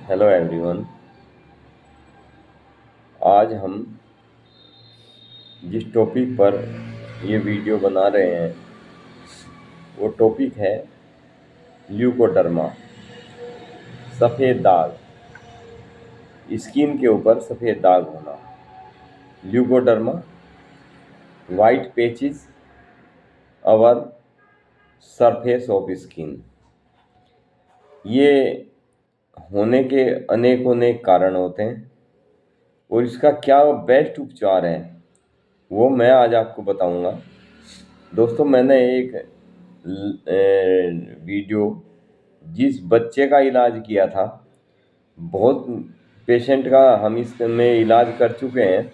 Hello everyone. आज हम जिस टॉपिक पर ये वीडियो बना रहे हैं वो टॉपिक है ल्यूकोडर्मा, सफ़ेद दाग, स्किन के ऊपर सफ़ेद दाग होना। Leucoderma, white patches our surface of skin. ये होने के अनेक कारण होते हैं और इसका क्या बेस्ट उपचार है वो मैं आज आपको बताऊंगा। दोस्तों, मैंने एक वीडियो जिस बच्चे का इलाज किया था, बहुत पेशेंट का हम इसमें इलाज कर चुके हैं,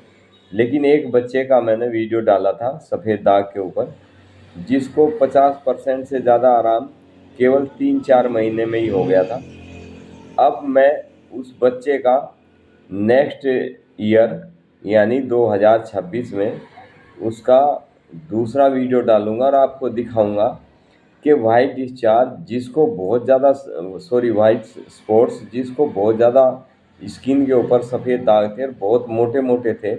लेकिन एक बच्चे का मैंने वीडियो डाला था सफ़ेद दाग के ऊपर, जिसको 50% से ज़्यादा आराम केवल 3-4 महीने में ही हो गया था। अब मैं उस बच्चे का नेक्स्ट ईयर यानी 2026 में उसका दूसरा वीडियो डालूंगा और आपको दिखाऊंगा कि वाइट डिस्चार्ज जिसको बहुत ज़्यादा वाइट स्पॉट्स जिसको बहुत ज़्यादा स्किन के ऊपर सफ़ेद दाग थे, बहुत मोटे मोटे थे,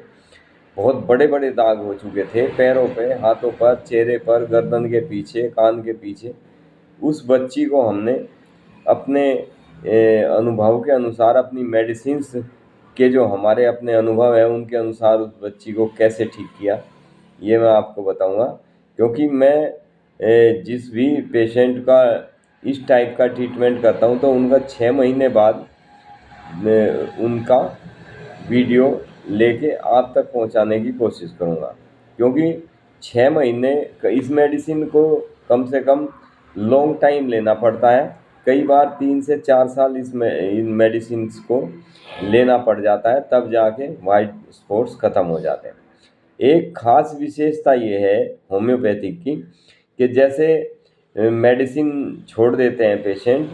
बहुत बड़े बड़े दाग हो चुके थे पैरों पे, हाथों पर, चेहरे पर, गर्दन के पीछे, कान के पीछे। उस बच्ची को हमने अपने अनुभव के अनुसार, अपनी मेडिसिन्स के जो हमारे अपने अनुभव है उनके अनुसार उस बच्ची को कैसे ठीक किया, ये मैं आपको बताऊंगा। क्योंकि मैं जिस भी पेशेंट का इस टाइप का ट्रीटमेंट करता हूं तो उनका 6 महीने बाद उनका वीडियो लेके आप तक पहुंचाने की कोशिश करूंगा। क्योंकि 6 महीने इस मेडिसिन को कम से कम लॉन्ग टाइम लेना पड़ता है। कई बार 3 से 4 साल इन मेडिसिन को लेना पड़ जाता है, तब जाके वाइट स्पॉट्स ख़त्म हो जाते हैं। एक ख़ास विशेषता ये है होम्योपैथिक की कि जैसे मेडिसिन छोड़ देते हैं पेशेंट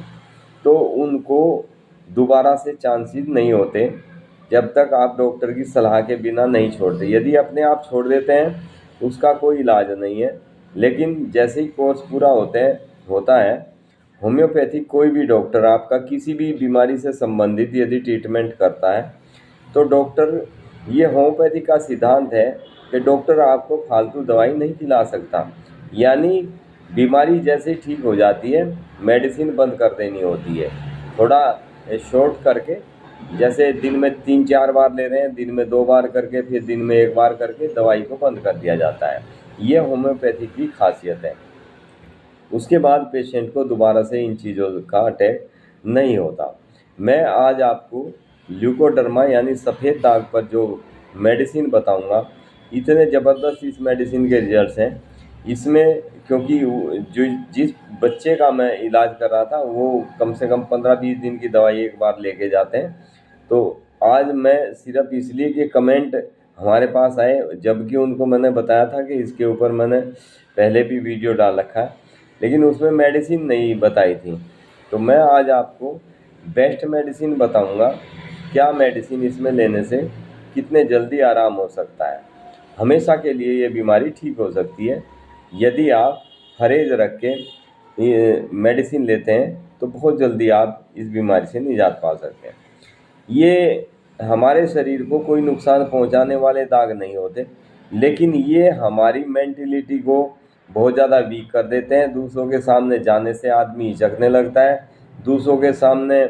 तो उनको दोबारा से चांसेस नहीं होते जब तक आप डॉक्टर की सलाह के बिना नहीं छोड़ते। यदि अपने आप छोड़ देते हैं उसका कोई इलाज नहीं है, लेकिन जैसे ही कोर्स पूरा होता है होम्योपैथिक कोई भी डॉक्टर आपका किसी भी बीमारी से संबंधित यदि ट्रीटमेंट करता है तो डॉक्टर, ये होम्योपैथी का सिद्धांत है कि डॉक्टर आपको फालतू दवाई नहीं खिला सकता। यानी बीमारी जैसे ही ठीक हो जाती है मेडिसिन बंद कर देनी होती है, थोड़ा शॉर्ट करके, जैसे दिन में 3-4 बार ले रहे हैं, दिन में 2 बार करके, फिर दिन में 1 बार करके दवाई को बंद कर दिया जाता है। ये होम्योपैथी की खासियत है। उसके बाद पेशेंट को दोबारा से इन चीज़ों का अटैक नहीं होता। मैं आज आपको ल्यूकोडर्मा यानी सफ़ेद दाग पर जो मेडिसिन बताऊंगा, इतने ज़बरदस्त इस मेडिसिन के रिजल्ट्स हैं इसमें। क्योंकि जो जिस बच्चे का मैं इलाज कर रहा था वो कम से कम 15-20 दिन की दवाई एक बार लेके जाते हैं। तो आज मैं सिर्फ इसलिए कि कमेंट हमारे पास आए, जबकि उनको मैंने बताया था कि इसके ऊपर मैंने पहले भी वीडियो डाल रखा है, लेकिन उसमें मेडिसिन नहीं बताई थी। तो मैं आज आपको बेस्ट मेडिसिन बताऊंगा, क्या मेडिसिन इसमें लेने से कितने जल्दी आराम हो सकता है। हमेशा के लिए ये बीमारी ठीक हो सकती है यदि आप परहेज रख के ये मेडिसिन लेते हैं तो बहुत जल्दी आप इस बीमारी से निजात पा सकते हैं। ये हमारे शरीर को कोई नुकसान पहुंचाने वाले दाग नहीं होते, लेकिन ये हमारी मेंटलिटी को बहुत ज़्यादा वीक कर देते हैं। दूसरों के सामने जाने से आदमी हिचकने लगता है, दूसरों के सामने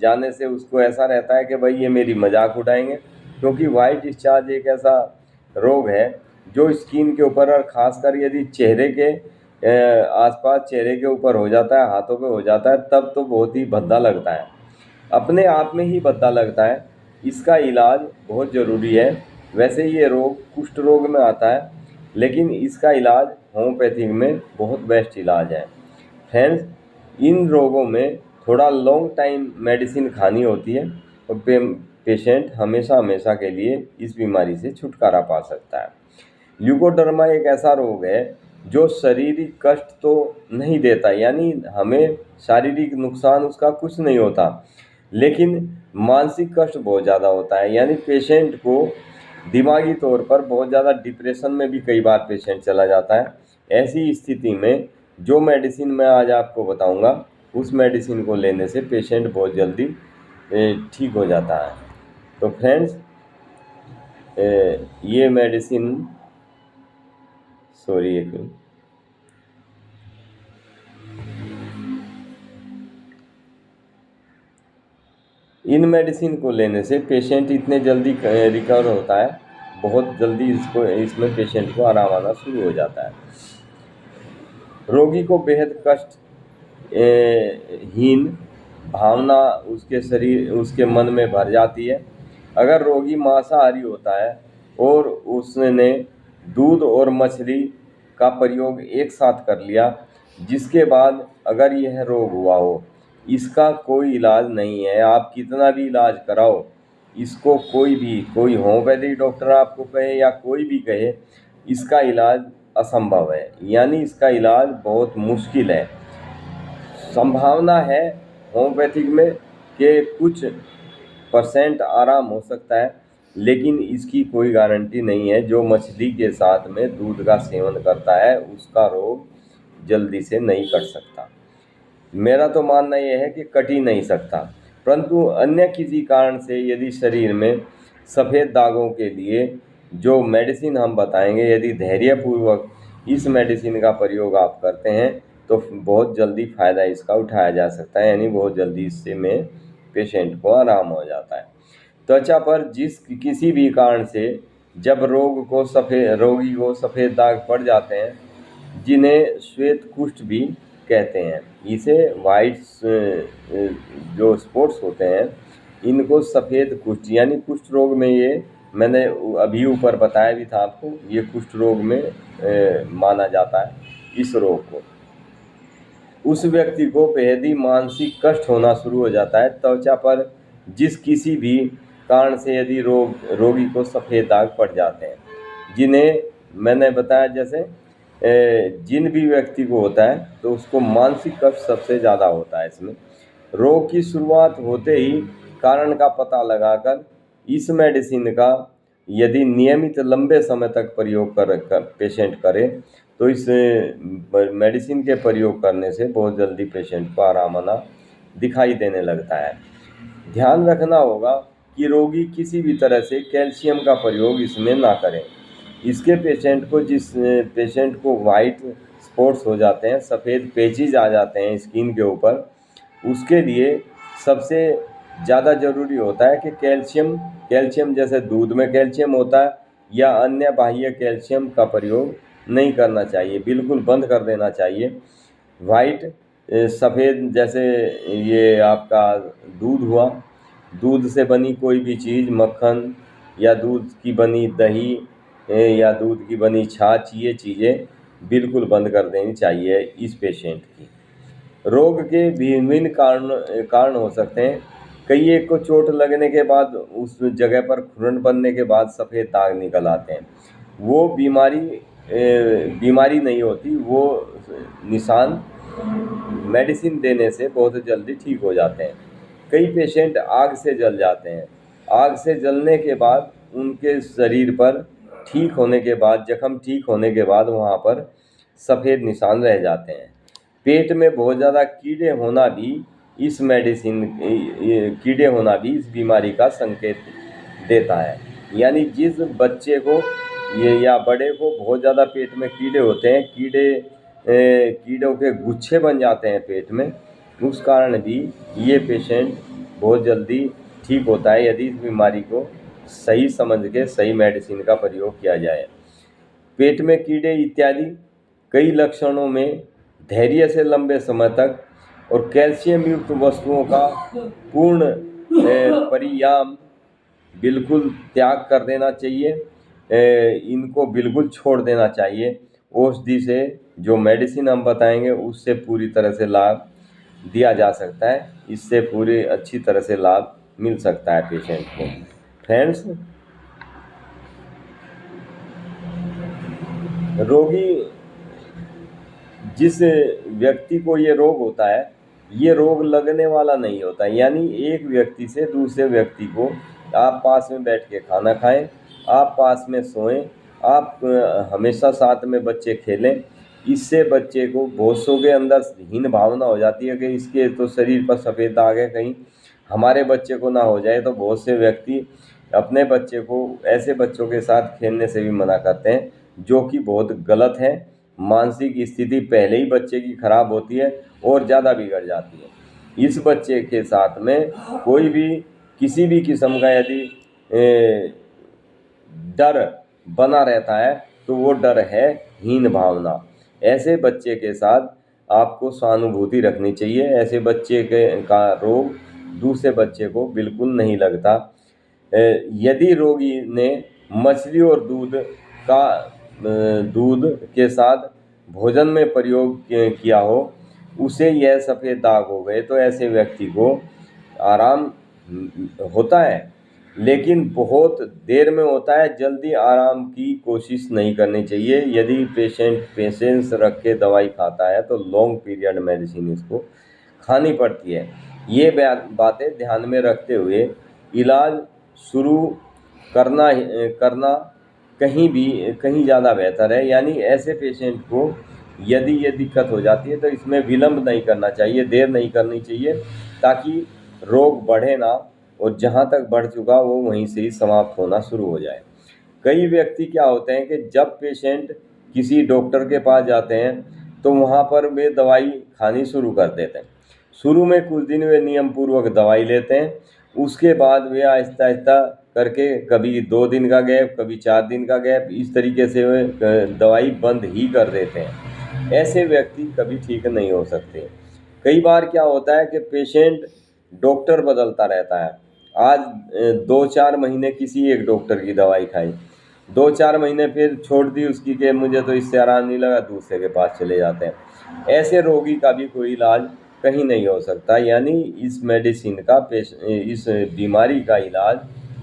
जाने से उसको ऐसा रहता है कि भाई ये मेरी मजाक उड़ाएंगे। क्योंकि वाइट डिस्चार्ज एक ऐसा रोग है जो स्किन के ऊपर, और ख़ासकर यदि चेहरे के आसपास, चेहरे के ऊपर हो जाता है, हाथों पे हो जाता है, तब तो बहुत ही भद्दा लगता है, अपने आप में ही भद्दा लगता है। इसका इलाज बहुत ज़रूरी है। वैसे ये रोग कुष्ठ रोग में आता है, लेकिन इसका इलाज होम्योपैथिक में बहुत बेस्ट इलाज है। फ्रेंड्स, इन रोगों में थोड़ा लॉन्ग टाइम मेडिसिन खानी होती है और पेशेंट हमेशा हमेशा के लिए इस बीमारी से छुटकारा पा सकता है। ल्यूकोडर्मा एक ऐसा रोग है जो शारीरिक कष्ट तो नहीं देता, यानी हमें शारीरिक नुकसान उसका कुछ नहीं होता, लेकिन मानसिक कष्ट बहुत ज़्यादा होता है। यानी पेशेंट को दिमागी तौर पर बहुत ज़्यादा डिप्रेशन में भी कई बार पेशेंट चला जाता है। ऐसी स्थिति में जो मेडिसिन मैं आज आपको बताऊंगा उस मेडिसिन को लेने से पेशेंट बहुत जल्दी ठीक हो जाता है। तो फ्रेंड्स, ये मेडिसिन, सॉरी एक मिनट, इन मेडिसिन को लेने से पेशेंट इतने जल्दी रिकवर होता है, बहुत जल्दी इसमें पेशेंट को आराम आना शुरू हो जाता है। रोगी को बेहद कष्ट हीन भावना उसके मन में भर जाती है। अगर रोगी मांसाहारी होता है और उसने दूध और मछली का प्रयोग एक साथ कर लिया, जिसके बाद अगर यह रोग हुआ हो, इसका कोई इलाज नहीं है। आप कितना भी इलाज कराओ, इसको कोई होम्योपैथिक डॉक्टर आपको कहे या कोई भी कहे, इसका इलाज असंभव है, यानी इसका इलाज बहुत मुश्किल है। संभावना है होम्योपैथिक में कि कुछ % आराम हो सकता है, लेकिन इसकी कोई गारंटी नहीं है। जो मछली के साथ में दूध का सेवन करता है, उसका रोग जल्दी से नहीं कट सकता। मेरा तो मानना यह है कि कट ही नहीं सकता, परंतु अन्य किसी कारण से यदि शरीर में सफ़ेद दागों के लिए जो मेडिसिन हम बताएंगे, यदि धैर्यपूर्वक इस मेडिसिन का प्रयोग आप करते हैं, तो बहुत जल्दी फ़ायदा इसका उठाया जा सकता है, यानी बहुत जल्दी इससे में पेशेंट को आराम हो जाता है। त्वचा पर किसी भी कारण से जब रोगी को सफ़ेद दाग पड़ जाते हैं, जिन्हें श्वेत कुष्ठ भी कहते हैं, इसे वाइट जो स्पॉट्स होते हैं, इनको सफ़ेद कुष्ठ यानी कुष्ठ रोग में, ये मैंने अभी ऊपर बताया भी था आपको, ये कुष्ठ रोग में माना जाता है इस रोग को। उस व्यक्ति को बेहद ही मानसिक कष्ट होना शुरू हो जाता है। त्वचा पर किसी भी कारण से यदि रोगी को सफ़ेद दाग पड़ जाते हैं, जिन्हें मैंने बताया, जैसे जिन भी व्यक्ति को होता है, तो उसको मानसिक कष्ट सबसे ज़्यादा होता है। इसमें रोग की शुरुआत होते ही कारण का पता लगाकर इस मेडिसिन का यदि नियमित लंबे समय तक प्रयोग कर पेशेंट करे, तो इस मेडिसिन के प्रयोग करने से बहुत जल्दी पेशेंट को आराम आना दिखाई देने लगता है। ध्यान रखना होगा कि रोगी किसी भी तरह से कैल्शियम का प्रयोग इसमें ना करें। जिस पेशेंट को वाइट स्पॉट्स हो जाते हैं, सफ़ेद पैचेज आ जाते हैं स्किन के ऊपर, उसके लिए सबसे ज़्यादा ज़रूरी होता है कि कैल्शियम जैसे दूध में कैल्शियम होता है या अन्य बाह्य कैल्शियम का प्रयोग नहीं करना चाहिए, बिल्कुल बंद कर देना चाहिए। वाइट सफ़ेद जैसे ये आपका दूध हुआ, दूध से बनी कोई भी चीज़, मक्खन या दूध की बनी दही या दूध की बनी छाछ, ये चीज़ें बिल्कुल बंद कर देनी चाहिए इस पेशेंट की। रोग के विभिन्न कारण हो सकते हैं। कई एक को चोट लगने के बाद उस जगह पर खुरन बनने के बाद सफ़ेद दाग निकल आते हैं। वो बीमारी नहीं होती, वो निशान मेडिसिन देने से बहुत जल्दी ठीक हो जाते हैं। कई पेशेंट आग से जल जाते हैं। आग से जलने के बाद उनके शरीर पर जख्म ठीक होने के बाद वहाँ पर सफ़ेद निशान रह जाते हैं। पेट में बहुत ज़्यादा कीड़े होना भी इस बीमारी का संकेत देता है। यानी जिस बच्चे को या बड़े को बहुत ज़्यादा पेट में कीड़े होते हैं, कीड़ों के गुच्छे बन जाते हैं पेट में, उस कारण भी ये पेशेंट बहुत जल्दी ठीक होता है, यदि इस बीमारी को सही समझ के सही मेडिसिन का प्रयोग किया जाए। पेट में कीड़े इत्यादि कई लक्षणों में धैर्य से लंबे समय तक और कैल्शियम युक्त वस्तुओं का पूर्ण परियाम बिल्कुल त्याग कर देना चाहिए, इनको बिल्कुल छोड़ देना चाहिए। औषधि से जो मेडिसिन हम बताएंगे, उससे पूरी तरह से लाभ दिया जा सकता है, इससे पूरी अच्छी तरह से लाभ मिल सकता है पेशेंट को। फ्रेंड्स, जिस व्यक्ति को ये रोग होता है, ये रोग लगने वाला नहीं होता, यानी एक व्यक्ति से दूसरे व्यक्ति को आप पास में बैठ के खाना खाएं, आप पास में सोएं, आप हमेशा साथ में बच्चे खेलें, इससे बच्चे को बहुतों के अंदर हीन भावना हो जाती है कि इसके तो शरीर पर सफ़ेद दाग है, कहीं हमारे बच्चे को ना हो जाए, तो बहुत से व्यक्ति अपने बच्चे को ऐसे बच्चों के साथ खेलने से भी मना करते हैं, जो कि बहुत गलत है। मानसिक स्थिति पहले ही बच्चे की खराब होती है और ज़्यादा बिगड़ जाती है। इस बच्चे के साथ में कोई भी किसी भी किस्म का यदि डर बना रहता है, तो वो डर है हीन भावना। ऐसे बच्चे के साथ आपको सहानुभूति रखनी चाहिए। ऐसे बच्चे का रोग दूसरे बच्चे को बिल्कुल नहीं लगता। यदि रोगी ने मछली और दूध के साथ भोजन में प्रयोग किया हो, उसे यह सफ़ेद दाग हो गए, तो ऐसे व्यक्ति को आराम होता है, लेकिन बहुत देर में होता है। जल्दी आराम की कोशिश नहीं करनी चाहिए। यदि पेशेंट पेशेंस रख के दवाई खाता है, तो लॉन्ग पीरियड मेडिसिन इसको खानी पड़ती है। ये बातें ध्यान में रखते हुए इलाज शुरू करना कहीं ज़्यादा बेहतर है। यानी ऐसे पेशेंट को यदि ये दिक्कत हो जाती है, तो इसमें विलम्ब नहीं करना चाहिए, देर नहीं करनी चाहिए, ताकि रोग बढ़े ना, और जहाँ तक बढ़ चुका वो वहीं से ही समाप्त होना शुरू हो जाए। कई व्यक्ति क्या होते हैं कि जब पेशेंट किसी डॉक्टर के पास जाते हैं, तो वहाँ पर वे दवाई खानी शुरू कर देते हैं। शुरू में कुछ दिन वे नियम पूर्वक दवाई लेते हैं, उसके बाद वे आहिस्ता आहिस्ता करके कभी 2 दिन का गैप, कभी 4 दिन का गैप, इस तरीके से वे दवाई बंद ही कर देते हैं। ऐसे व्यक्ति कभी ठीक नहीं हो सकते। कई बार क्या होता है कि पेशेंट डॉक्टर बदलता रहता है। आज 2-4 महीने किसी एक डॉक्टर की दवाई खाई, 2-4 महीने फिर छोड़ दी उसकी कि मुझे तो इससे आराम नहीं लगा, दूसरे के पास चले जाते हैं। ऐसे रोगी का भी कोई इलाज कहीं नहीं हो सकता। यानी इस इस बीमारी का इलाज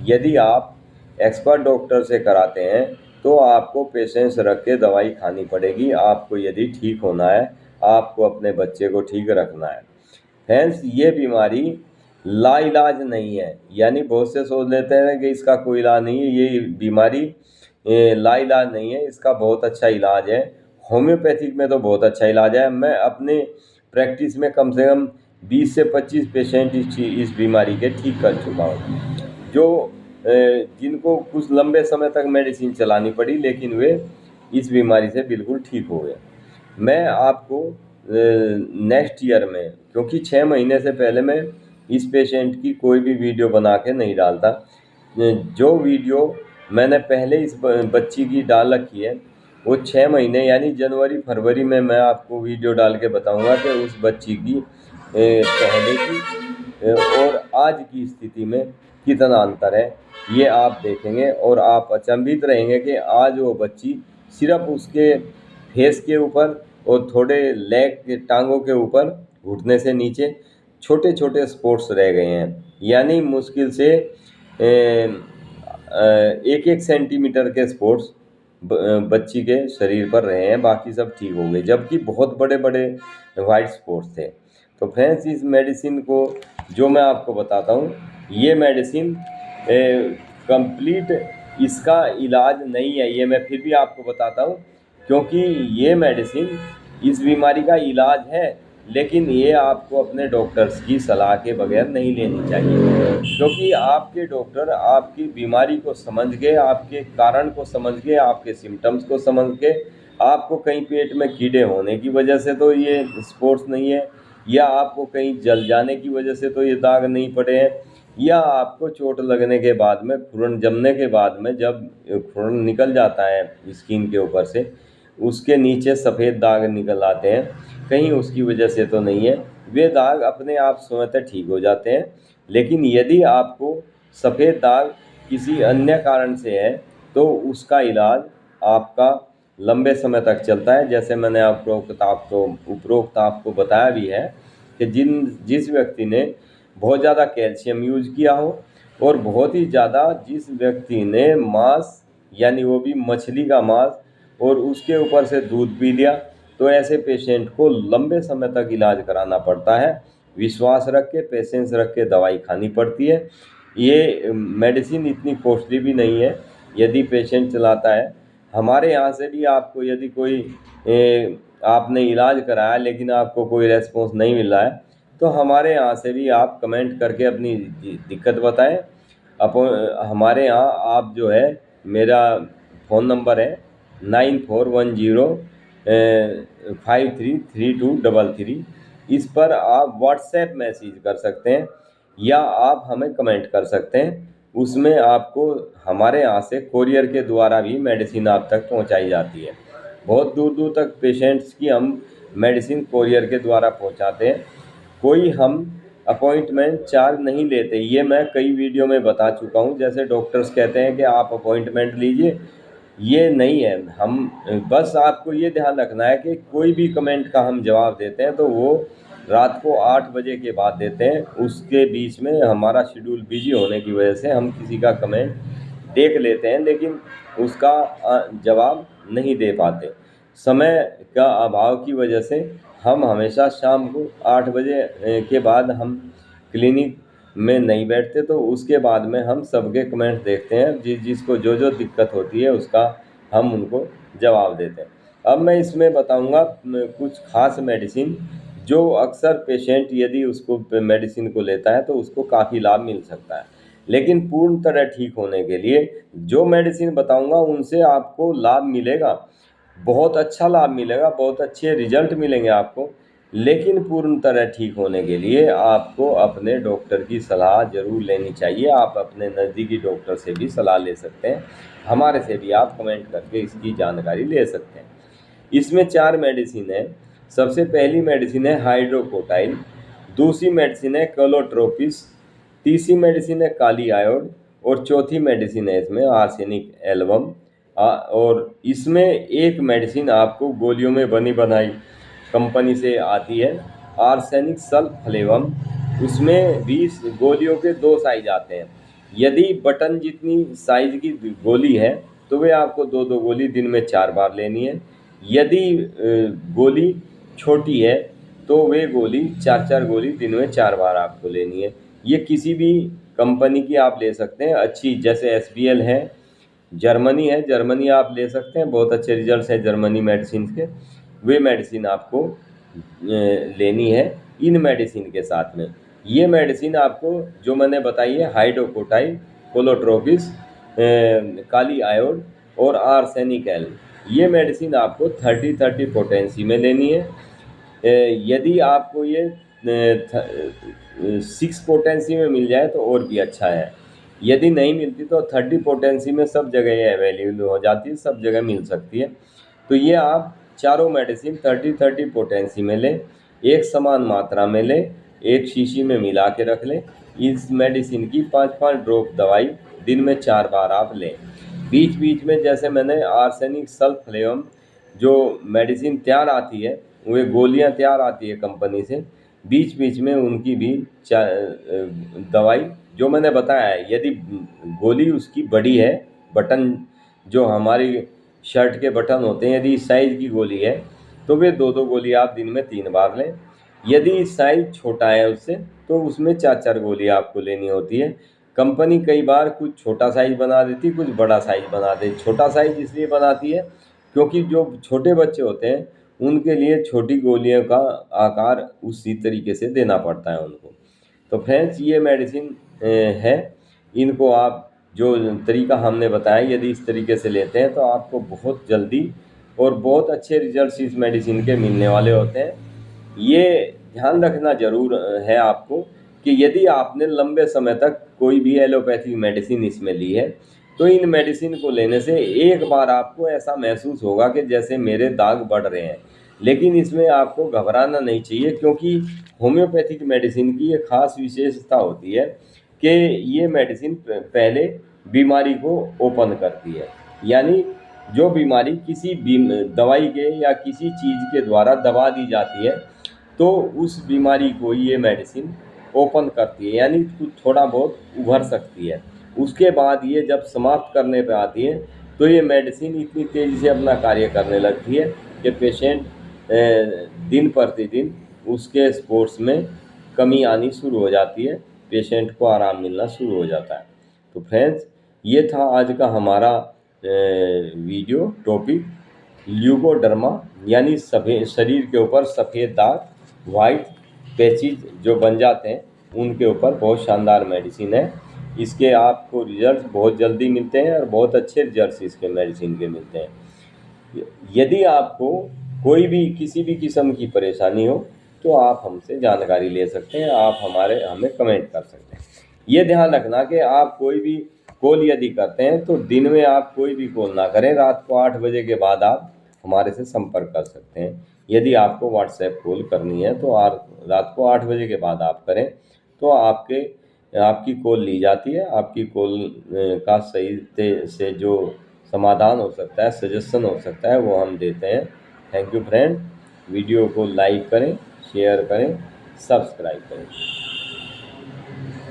यदि आप एक्सपर्ट डॉक्टर से कराते हैं, तो आपको पेशेंस रख के दवाई खानी पड़ेगी। आपको यदि ठीक होना है, आपको अपने बच्चे को ठीक रखना है। हैंस ये बीमारी लाइलाज नहीं है। यानी बहुत से सोच लेते हैं कि इसका कोई इलाज नहीं है। ये बीमारी लाइलाज नहीं है, इसका बहुत अच्छा इलाज है। होम्योपैथिक में तो बहुत अच्छा इलाज है। मैं अपने प्रैक्टिस में कम से कम 20 से 25 पेशेंट इस बीमारी के ठीक कर चुका हूँ, जो जिनको कुछ लंबे समय तक मेडिसिन चलानी पड़ी, लेकिन वे इस बीमारी से बिल्कुल ठीक हो गए। मैं आपको नेक्स्ट ईयर में, क्योंकि 6 महीने से पहले मैं इस पेशेंट की कोई भी वीडियो बना के नहीं डालता। जो वीडियो मैंने पहले इस बच्ची की डाल रखी है, वो 6 महीने यानी जनवरी फरवरी में मैं आपको वीडियो डाल के बताऊंगा कि उस बच्ची की पहले की और आज की स्थिति में कितना अंतर है। ये आप देखेंगे और आप अचंभित रहेंगे कि आज वो बच्ची सिर्फ उसके फेस के ऊपर और थोड़े लेग के टांगों के ऊपर, घुटने से नीचे छोटे छोटे स्पॉट्स रह गए हैं। यानी मुश्किल से 1-1 सेंटीमीटर के स्पॉट्स बच्ची के शरीर पर रहे हैं, बाकी सब ठीक हो गए, जबकि बहुत बड़े बड़े वाइट स्पॉट्स थे। तो फ्रेंड्स, इस मेडिसिन को जो मैं आपको बताता हूँ, ये मेडिसिन कंप्लीट इसका इलाज नहीं है, ये मैं फिर भी आपको बताता हूँ, क्योंकि ये मेडिसिन इस बीमारी का इलाज है, लेकिन ये आपको अपने डॉक्टर्स की सलाह के बगैर नहीं लेनी चाहिए। क्योंकि आपके डॉक्टर आपकी बीमारी को समझ के, आपके कारण को समझ के, आपके सिम्टम्स को समझ के, आपको कहीं पेट में कीड़े होने की वजह से तो ये स्पॉट्स नहीं है, या आपको कहीं जल जाने की वजह से तो ये दाग नहीं पड़े हैं, या आपको चोट लगने के बाद में, खुरन जमने के बाद में, जब खुरन निकल जाता है स्किन के ऊपर से, उसके नीचे सफ़ेद दाग निकल आते हैं, कहीं उसकी वजह से तो नहीं है। वे दाग अपने आप स्वतः ठीक हो जाते हैं। लेकिन यदि आपको सफ़ेद दाग किसी अन्य कारण से है, तो उसका इलाज आपका लंबे समय तक चलता है। जैसे मैंने उपरोक्त आपको बताया भी है कि जिस व्यक्ति ने बहुत ज़्यादा कैल्शियम यूज किया हो, और बहुत ही ज़्यादा जिस व्यक्ति ने मांस, यानी वो भी मछली का मांस, और उसके ऊपर से दूध पी लिया, तो ऐसे पेशेंट को लंबे समय तक इलाज कराना पड़ता है। विश्वास रख के, पेशेंस रख के दवाई खानी पड़ती है। ये मेडिसिन इतनी कॉस्टली भी नहीं है यदि पेशेंट चलाता है। हमारे यहाँ से भी आपको यदि कोई आपने इलाज कराया लेकिन आपको कोई रेस्पॉन्स नहीं मिल रहा है, तो हमारे यहाँ से भी आप कमेंट करके अपनी दिक्कत बताएं। हमारे यहाँ आप जो है, मेरा फ़ोन नंबर है 9410533233। इस पर आप व्हाट्सएप मैसेज कर सकते हैं या आप हमें कमेंट कर सकते हैं। उसमें आपको हमारे यहाँ से कोरियर के द्वारा भी मेडिसिन आप तक पहुँचाई जाती है। बहुत दूर दूर तक पेशेंट्स की हम मेडिसिन कोरियर के द्वारा पहुँचाते हैं। कोई हम अपॉइंटमेंट चार्ज नहीं लेते, ये मैं कई वीडियो में बता चुका हूँ। जैसे डॉक्टर्स कहते हैं कि आप अपॉइंटमेंट लीजिए, ये नहीं है। हम बस आपको ये ध्यान रखना है कि कोई भी कमेंट का हम जवाब देते हैं तो वो रात को 8 बजे के बाद देते हैं। उसके बीच में हमारा शेड्यूल बिजी होने की वजह से हम किसी का कमेंट देख लेते हैं, लेकिन उसका जवाब नहीं दे पाते। समय का अभाव की वजह से हम हमेशा शाम को 8 बजे के बाद हम क्लिनिक में नहीं बैठते, तो उसके बाद में हम सबके कमेंट देखते हैं। जिसको जो जो दिक्कत होती है उसका हम उनको जवाब देते हैं। अब मैं इसमें बताऊंगा कुछ खास मेडिसिन जो अक्सर पेशेंट यदि उसको मेडिसिन को लेता है तो उसको काफ़ी लाभ मिल सकता है। लेकिन पूर्ण तरह ठीक होने के लिए जो मेडिसिन बताऊंगा उनसे आपको लाभ मिलेगा, बहुत अच्छा लाभ मिलेगा, बहुत अच्छे रिजल्ट मिलेंगे आपको। लेकिन पूर्ण तरह ठीक होने के लिए आपको अपने डॉक्टर की सलाह ज़रूर लेनी चाहिए। आप अपने नज़दीकी डॉक्टर से भी सलाह ले सकते हैं, हमारे से भी आप कमेंट करके इसकी जानकारी ले सकते हैं। इसमें 4 मेडिसिन है। सबसे पहली मेडिसिन है हाइड्रोकोटाइल, दूसरी मेडिसिन है कोलोट्रोपिस, तीसरी मेडिसिन है काली आयोड और चौथी मेडिसिन है इसमें आर्सेनिक एल्बम। और इसमें एक मेडिसिन आपको गोलियों में बनी बनाई कंपनी से आती है, आर्सेनिक सल्फलेवम। उसमें 20 गोलियों के 2 साइज आते हैं। यदि बटन जितनी साइज की गोली है तो वे आपको 2-2 गोली दिन में 4 बार लेनी है। यदि गोली छोटी है तो वे गोली 4-4 गोली दिन में 4 बार आपको लेनी है। ये किसी भी कंपनी की आप ले सकते हैं, अच्छी, जैसे SBL है, जर्मनी है, जर्मनी आप ले सकते हैं, बहुत अच्छे रिजल्ट्स हैं जर्मनी मेडिसिन के। वे मेडिसिन आपको लेनी है इन मेडिसिन के साथ में। ये मेडिसिन आपको जो मैंने बताई है, हाइड्रोकोटाइल, कोलोट्रोपिस, काली आयोड और आर्सेनिक एल, ये मेडिसिन आपको 30-30 पोटेंसी में लेनी है। यदि आपको ये 6 पोटेंसी में मिल जाए तो और भी अच्छा है। यदि नहीं मिलती तो 30 पोटेंसी में सब जगह ये अवेलेबल हो जाती है, सब जगह मिल सकती है। तो ये आप चारों मेडिसिन 30-30 पोटेंसी में लें, एक समान मात्रा में लें, एक शीशी में मिला के रख लें। इस मेडिसिन की 5-5 ड्रॉप दवाई दिन में 4 बार आप लें। बीच बीच में, जैसे मैंने आर्सेनिक सल्फलेवम जो मेडिसिन तैयार आती है, वे गोलियां तैयार आती है कंपनी से, बीच बीच में उनकी भी दवाई जो मैंने बताया है, यदि गोली उसकी बड़ी है, बटन जो हमारी शर्ट के बटन होते हैं, यदि इस साइज़ की गोली है तो वे 2-2 गोली आप दिन में 3 बार लें। यदि साइज़ छोटा है उससे तो उसमें 4-4 गोली आपको लेनी होती है। कंपनी कई बार कुछ छोटा साइज़ बना देती, कुछ बड़ा साइज़ बना देती। छोटा साइज़ इसलिए बनाती है क्योंकि जो छोटे बच्चे होते हैं उनके लिए छोटी गोलियों का आकार उसी तरीके से देना पड़ता है उनको। तो फ्रेंड्स, ये मेडिसिन है, इनको आप जो तरीका हमने बताया, यदि इस तरीके से लेते हैं तो आपको बहुत जल्दी और बहुत अच्छे रिजल्ट्स इस मेडिसिन के मिलने वाले होते हैं। ये ध्यान रखना ज़रूर है आपको कि यदि आपने लंबे समय तक कोई भी एलोपैथिक मेडिसिन इसमें ली है तो इन मेडिसिन को लेने से एक बार आपको ऐसा महसूस होगा कि जैसे मेरे दाग बढ़ रहे हैं। लेकिन इसमें आपको घबराना नहीं चाहिए, क्योंकि होम्योपैथिक मेडिसिन की ये खास विशेषता होती है कि ये मेडिसिन पहले बीमारी को ओपन करती है। यानी जो बीमारी किसी दवाई के या किसी चीज़ के द्वारा दबा दी जाती है तो उस बीमारी को ये मेडिसिन ओपन करती है, यानी कुछ थोड़ा बहुत उभर सकती है। उसके बाद ये जब समाप्त करने पे आती है तो ये मेडिसिन इतनी तेज़ी से अपना कार्य करने लगती है कि पेशेंट दिन प्रतिदिन उसके स्पोर्ट्स में कमी आनी शुरू हो जाती है, पेशेंट को आराम मिलना शुरू हो जाता है। तो फ्रेंड्स, ये था आज का हमारा वीडियो टॉपिक, ल्यूकोडर्मा यानी सफ़ेद शरीर के ऊपर सफ़ेद दाग, वाइट पैचेज जो बन जाते हैं उनके ऊपर बहुत शानदार मेडिसिन है। इसके आपको रिजल्ट बहुत जल्दी मिलते हैं और बहुत अच्छे रिजल्ट इसके मेडिसिन के मिलते हैं। यदि आपको कोई भी किसी भी किस्म की परेशानी हो तो आप हमसे जानकारी ले सकते हैं, आप हमें कमेंट कर सकते हैं। ये ध्यान रखना कि आप कोई भी कॉल यदि करते हैं तो दिन में आप कोई भी कॉल ना करें, रात को 8 बजे के बाद आप हमारे से संपर्क कर सकते हैं। यदि आपको व्हाट्सएप कॉल करनी है तो रात को 8 बजे के बाद आप करें तो आपकी कॉल ली जाती है। आपकी कॉल का सही से जो समाधान हो सकता है, सजेशन हो सकता है, वो हम देते हैं। Thank you friend. वीडियो को लाइक करें, शेयर करें, सब्सक्राइब करें।